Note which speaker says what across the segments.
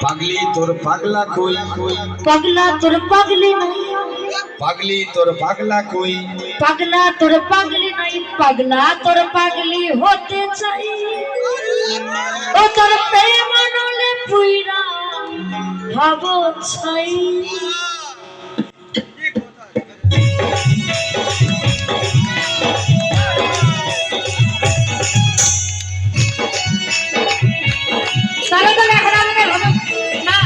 Speaker 1: পাগলি তোর পাগলা কই,
Speaker 2: পাগলা তোর পাগলি নাই,
Speaker 1: পাগলি তোর পাগলা কই,
Speaker 2: পাগলা তোর পাগলি নাই, পাগলা তোর পাগলি হতে চাই। ও তোর প্রেম নলে পুইরা হব ছাই। সারা তো এখন আমাদের হবে না।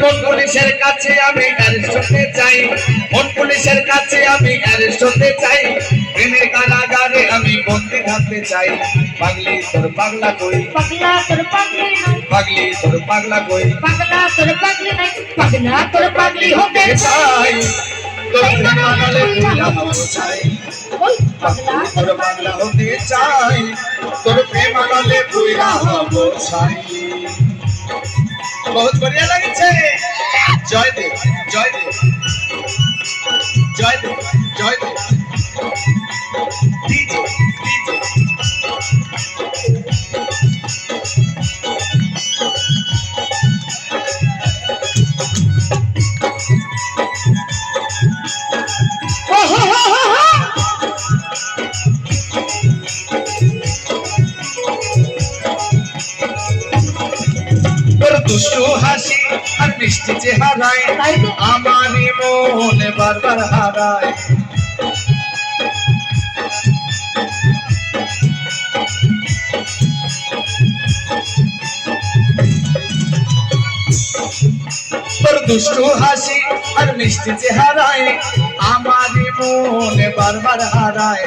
Speaker 1: মন পুলিশের কাছে আমি অ্যারেস্ট হতে চাই, মন পুলিশের কাছে আমি অ্যারেস্ট হতে চাই, প্রেমের কারাগারে আমি বন্দি থাকতে চাই। পাগলি তোর পাগলা কই,
Speaker 2: পাগলা তোর পাগলি নাই,
Speaker 1: পাগলি তোর পাগলা কই,
Speaker 2: পাগলা তোর পাগলি নাই, পাগলা তোর পাগলি হতে
Speaker 1: চাই।
Speaker 2: চাই।
Speaker 1: তোর প্রেমানলে পুইরা হব ছাই,
Speaker 2: ওই
Speaker 1: পাগলা
Speaker 2: পাগলা
Speaker 1: তোর পাগলা হতে চাই, তোর প্রেমানলে পুইরা হব ছাই। बहुत बढ़िया লাগছে। জয় দেব, জয় দেব, জয় দেব, জয় দেব। DJ, DJ. দুষ্টু হাসি আর মিষ্টি চেহারায় আমারই মন বারবার হারায়। তোর দুষ্টু হাসি আর মিষ্টি চেহারায় আমারই মন বারবার হারায়।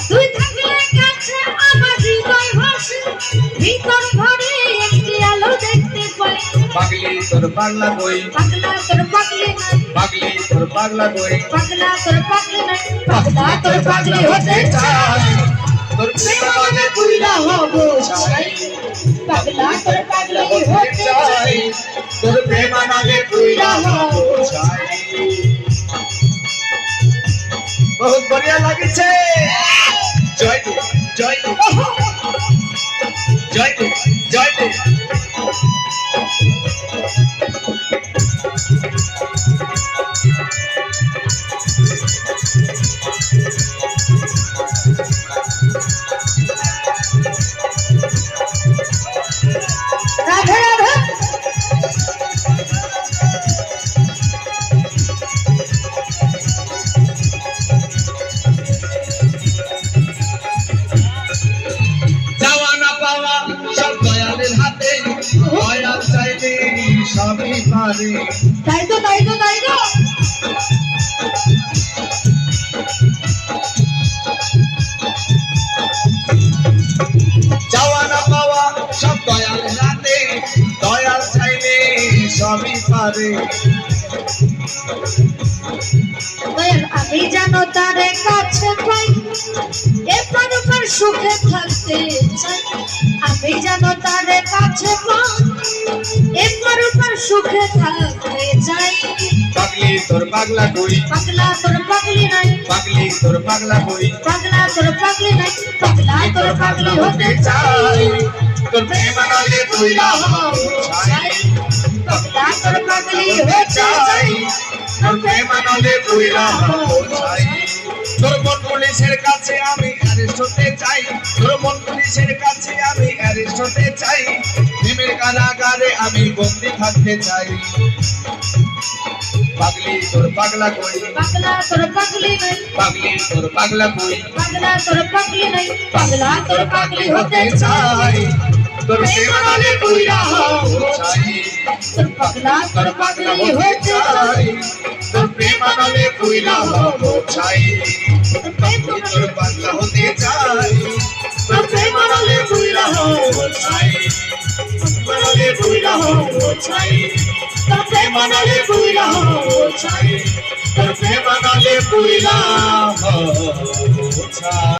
Speaker 2: তুই থাকলে কাছে আমার হৃদয় ভাসে, ভিতর ঘরে একটি আলো দেখতে পাই।
Speaker 1: পাগলি তোর পাগলা কই,
Speaker 2: পাগলা তোর পাগলি নাই,
Speaker 1: পাগলি তোর পাগলা কই,
Speaker 2: পাগলা তোর পাগলি নাই, পাগলা তোর পাগলি হতে চাই।
Speaker 1: তোর প্রেমানলে পুইরা হব ছাই,
Speaker 2: পাগলা তোর পাগলি হতে
Speaker 1: চাই,
Speaker 2: চাই।
Speaker 1: তোর প্রেমানলে পুইরা হব ছাই। बहुत बढ़िया লাগছে। জয় দেব, জয় দেব, জয় দেব, জয় দেব।
Speaker 2: রাধে রাধে।
Speaker 1: যাওয়া না পাওয়া সব দয়ালের হাতে, দয়াল চাইলে সবই পারে।
Speaker 2: তাই তো তাই তো তাই তো।
Speaker 1: যাওয়া না পাওয়া সব দয়ালের হাতে, দয়াল চাইলে সবই পারে।
Speaker 2: আমি জানো তারে কাছে পাই, এপার ওপার সুখে থাকতে চাই। আমি জানো তারে কাছে পাই, এপার ওপার সুখে থাকতে চাই।
Speaker 1: পাগলি তোর পাগলা কই,
Speaker 2: পাগলা তোর পাগলি নাই,
Speaker 1: পাগলি তোর পাগলা কই,
Speaker 2: পাগলা তোর পাগলি নাই, পাগলা তোর পাগলি হতে
Speaker 1: চাই।
Speaker 2: চাই।
Speaker 1: তোর প্রেমানলে পুইরা হব ছাই,
Speaker 2: পাগলা তোর পাগলি হতে চাই।
Speaker 1: তোর প্রেমানলে পুইরা হব ছাই। তোর মন পুলিশের কাছে আমি অ্যারেস্ট হতে চাই, তোর মন পুলিশের কাছে আমি অ্যারেস্ট হতে চাই, প্রেমের কারাগারে আমি বন্দি থাকতে চাই। পাগলি তোর পাগলা কই,
Speaker 2: পাগলা তোর পাগলি নাই,
Speaker 1: পাগলি তোর পাগলা কই,
Speaker 2: পাগলা তোর পাগলি নাই, পাগলা তোর পাগলি হতে
Speaker 1: চাই।
Speaker 2: চাই।
Speaker 1: তোর প্রেমানলে পুইরা হব ছাই,
Speaker 2: তোর পাগলা তোর পাগলি হতে চাই।
Speaker 1: তোর প্রেমানলে পুইরা হব ছাই। পাগলি তোর পাগলা হতে চাই, তোর প্রেমানলে পুইরা হব ছাই, প্রেমানলে পুইরা হব ছাই, তোর প্রেমানলে পুইরা হব ছাই, তোর প্রেমানলে পুইরা হব ছাই।